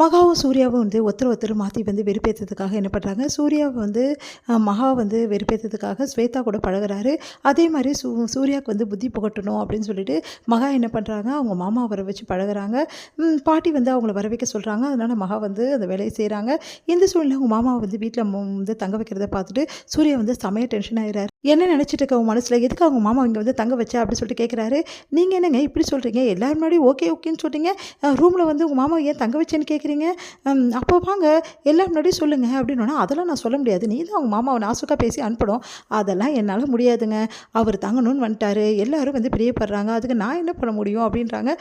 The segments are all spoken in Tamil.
மகாவும் சூர்யாவும் வந்து ஒருத்தர் மாற்றி வந்து வெறுப்பேற்றதுக்காக என்ன பண்ணுறாங்க, சூர்யாவை வந்து மகா வந்து வெறுப்பேற்றதுக்காக ஸ்வேதா கூட பழகுறாரு. அதே மாதிரி சூர்யாவுக்கு வந்து புத்தி புகட்டணும் அப்படின்னு சொல்லிட்டு மகா என்ன பண்ணுறாங்க, அவங்க மாமா வர வச்சு பழகுறாங்க. பாட்டி வந்து அவங்கள வர வைக்க சொல்கிறாங்க. அதனால் மகா வந்து அந்த வேலையை செய்கிறாங்க. இந்த சூழ்நிலை அவங்க மாமாவை வந்து வீட்டில் வந்து தங்க வைக்கிறத பார்த்துட்டு சூர்யா வந்து செமையாக டென்ஷன் ஆகிறாரு. என்ன நினச்சிட்டு இருக்க உங்கள் மனசில், எதுக்கு அவங்க மாமா இங்கே வந்து தங்க வச்சா அப்படின்னு சொல்லிட்டு கேட்குறாரு. நீங்கள் என்னங்க இப்படி சொல்கிறீங்க, எல்லோரும் முன்னாடி ஓகேன்னு சொல்கிறீங்க, ரூமில் வந்து உங்கள் மாமா ஏன் தங்க வச்சேன்னு கேட்குறீங்க, அப்போ வாங்க எல்லாம் முன்னாடி சொல்லுங்கள் அப்படின்னா, அதெல்லாம் நான் சொல்ல முடியாது, நீ தான் அவங்க மாமாவை நாசுக்காக பேசி அனுப்பணும், அதெல்லாம் என்னால் முடியாதுங்க, அவர் தங்கணும்னு வந்துட்டார், எல்லோரும் வந்து பிரியப்படுறாங்க, அதுக்கு நான் என்ன பண்ண முடியும் அப்படின்றாங்க.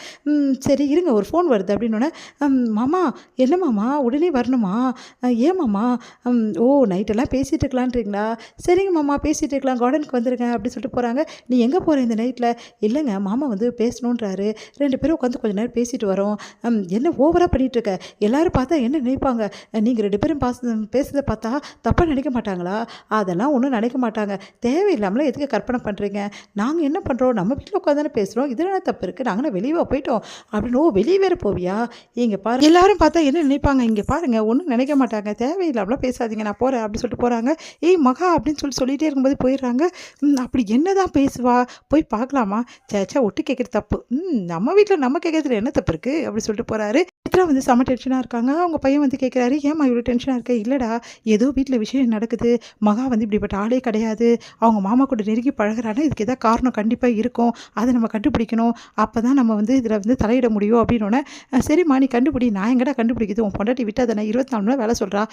சரி இருங்க ஒரு ஃபோன் வருது அப்படின்னோடனே, மாமா என்ன மாமா உடனே வரணுமா, ஏன் மாமா, ஓ நைட்டெல்லாம் பேசிகிட்டு இருக்கலான்றீங்களா, சரிங்க மாமா பேசிகிட்டு இருக்கலாம், கார்டனுக்கு வந்துருங்க அப்படின்னு சொல்லிட்டு போகிறாங்க. நீ எங்கே போகிற இந்த நைட்டில், இல்லைங்க மாமா வந்து பேசணுன்றாரு, 2 பேரும் உட்காந்து கொஞ்சம் நேரம் பேசிட்டு வரோம், என்ன ஓவராக பண்ணிகிட்ருக்க, எல்லோரும் பார்த்தா என்ன நினைப்பாங்க, நீங்கள் 2 பேரும் பேசுகிறத பார்த்தா தப்பாக நினைக்க மாட்டாங்களா, அதெல்லாம் ஒன்றும் நினைக்க மாட்டாங்க, தேவையில்லாமலாம் எதுக்கு கற்பனை பண்ணுறீங்க, நாங்கள் என்ன பண்ணுறோம், நம்ம வீட்டில் உட்காந்து பேசுகிறோம், இதில் என்ன தப்பு இருக்குது, நாங்கள் வெளியே போயிட்டோம் அப்படின்னு, வெளியே வேறு போவியா, இங்கே பாரு எல்லாரும் பார்த்தா என்ன நினைப்பாங்க, இங்கே பாருங்கள் ஒன்றும் நினைக்க மாட்டாங்க, தேவையில்லாமலாம் பேசாதீங்க, நான் போகிறேன் அப்படின்னு சொல்லிட்டு போகிறாங்க. ஏய் மகா அப்படின்னு சொல்லிகிட்டே இருக்கும்போது போயிடுறாங்க. அப்படி என்ன தான் பேசுவா, போய் பார்க்கலாமா, சேச்சா ஒட்டு கேட்குறது தப்பு, நம்ம வீட்டில் நம்ம கேட்குறதுல என்ன தப்பு இருக்குது அப்படி சொல்லிட்டு போகிறாரு. சித்ரா வந்து செம்ம டென்ஷனாக இருக்காங்க. அவங்க பையன் வந்து கேட்குறாரு, ஏம்மா இவ்வளோ டென்ஷனாக இருக்க, இல்லைடா ஏதோ வீட்டில் விஷயம் நடக்குது, மகா வந்து இப்படிப்பட்ட ஆளே கிடையாது, அவங்க மாமா கூட நெருங்கி பழகிறான்னா இதுக்கு எதாவது காரணம் கண்டிப்பாக இருக்கும், அதை நம்ம கண்டுபிடிக்கணும், அப்போ தான் நம்ம வந்து இதில் வந்து தலையிட முடியும் அப்படின்னோடனே, சரிம்மா நீ கண்டுபிடி, நான் எங்கடா கண்டுபிடிக்குது, உன் பொண்டாட்டி விட்டு அதை நான் 24 மணி நேரம் வேலை சொல்கிறா,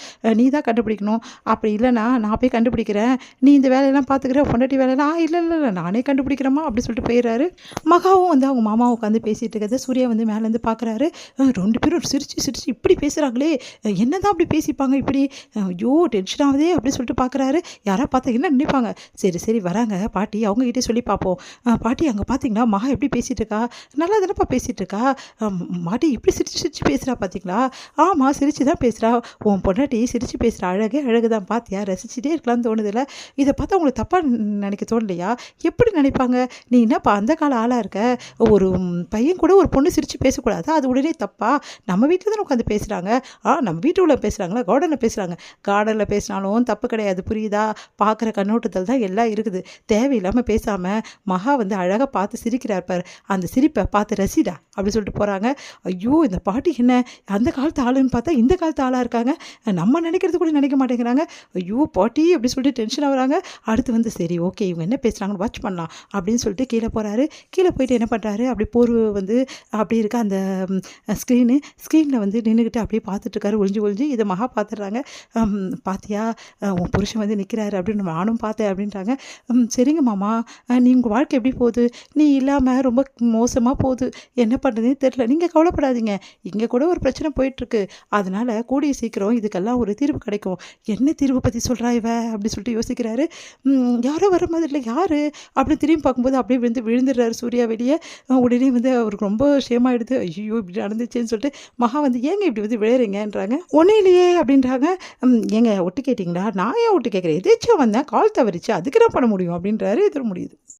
நீ தான் கண்டுபிடிக்கணும், அப்படி இல்லைனா நான் போய் கண்டுபிடிக்கிறேன், நீ இந்த வேலையெல்லாம் பார்த்துக்கிற, பொண்டாட்டி வேலையெல்லாம் இல்லை நானே கண்டுபிடிக்கிறேம்மா அப்படி சொல்லிட்டு போயிடுறாரு. மகாவும் வந்து அவங்க மாமா உட்காந்து பேசிகிட்டு இருக்கிறத சூர்யா வந்து மேலேருந்து பார்க்குறாரு. 2 பேரும் சிரிச்சு இப்படி பேசுகிறாங்களே, என்ன தான் அப்படி பேசிப்பாங்க இப்படி, ஐயோ டென்ஷன் ஆகுதே அப்படி சொல்லிட்டு பார்க்குறாரு. யாராவது பார்த்தா என்ன நினைப்பாங்க, சரி வராங்க பாட்டி, அவங்ககிட்டே சொல்லி பார்ப்போம், பாட்டி அங்கே பார்த்தீங்களா மகா எப்படி பேசிகிட்டு இருக்கா, நல்லா தானப்பா பேசிகிட்டு இருக்கா, பாட்டி இப்படி சிரிச்சு பேசுகிறா பார்த்தீங்களா, ஆமாம் சிரிச்சு தான் பேசுகிறா, உன் பொண்டாட்டி சிரிச்சு பேசுகிறா, அழகு தான் பார்த்தியா, ரசிச்சுட்டே இருக்கலாம்னு தோணுதில்ல, இதை பார்த்தா உங்களுக்கு தப்பாக நினைக்க தோணலையா, எப்படி நினைப்பாங்க, நீ என்னப்பா அந்த கால ஆளாக இருக்க, ஒரு பையன் கூட ஒரு பொண்ணு சிரித்து பேசக்கூடாது, அது உடனே தப்பா, நம்ம வீட்டில் தானே உட்காந்து பேசுகிறாங்க, நம்ம வீட்டுக்குள்ளே பேசுகிறாங்களா, கார்டனில் பேசினாலும் தப்பு கிடையாது, புரியுதா, பார்க்குற கண்ணோட்டத்தில் தான் எல்லாம் இருக்குது, தேவையில்லாமல் பேசாமல் மகா வந்து அழகாக பார்த்து சிரிக்கிறார் பார், அந்த சிரிப்பை பார்த்து ரசிடா அப்படி சொல்லிட்டு போகிறாங்க. ஐயோ இந்த பாட்டி என்ன அந்த காலத்து ஆளுன்னு பார்த்தா இந்த காலத்து ஆளாக இருக்காங்க, நம்ம நினைக்கிறது கூட நினைக்க மாட்டேங்கிறாங்க, ஐயோ பாட்டி அப்படி சொல்லிட்டு டென்ஷன் ஆகுறாங்க. அடுத்து வந்து சரி ஓகே இவங்க என்ன பேசுகிறாங்கன்னு வாட்ச் பண்ணலாம் அப்படின்னு சொல்லிட்டு கீழே போகிறாரு. கீழே போயிட்டு என்ன பண்ணுறாரு, அப்படி போர்வை வந்து அப்படி இருக்க அந்த ஸ்க்ரீனில் வந்து நின்றுக்கிட்டு அப்படியே பார்த்துட்ருக்காரு, ஒளிஞ்சு இதை மகா பார்த்துட்றாங்க. பாத்தியா உன் புருஷன் வந்து நிற்கிறாரு அப்படின்னு நானும் பார்த்தேன் அப்படின்றாங்க. சரிங்க மாமா, நீ உங்கள் வாழ்க்கை எப்படி போகுது, நீ இல்லாமல் ரொம்ப மோசமாக போகுது, என்ன பண்ணுறதுன்னு தெரில, நீங்கள் கவலைப்படாதீங்க, இங்கே கூட ஒரு பிரச்சனை போயிட்டுருக்கு, அதனால் கூடிய சீக்கிரம் இதுக்கெல்லாம் ஒரு தீர்வு கிடைக்கும், என்ன தீர்வு பற்றி சொல்கிறா இவ அப்படி சொல்லிட்டு யோசிக்கிறாரு. யாரோ வர மாதிரி இல்லை, யார் அப்படி திரும்பி பார்க்கும்போது அப்படியே விழுந்துடுறாரு சூர்யா வெளியே. உடனே வந்து அவருக்கு ரொம்ப ஷேமாயிடுது, ஐயோ இப்படி நடந்துச்சேன்னு சொல்லிட்டு மகா வந்து ஏங்க இப்படி வந்து விழுறீங்கன்றாங்க. ஒன்றும் இல்லையே அப்படின்றாங்க. ஏங்க ஒட்டு கேட்டிங்களா, நான் ஏன் ஒட்டு கேட்குறேன், எதாச்சும் வந்தேன் கால் தவறிச்சு, அதுக்கு என்ன பண்ண முடியும் அப்படின்றாரு. எதிர முடியுது.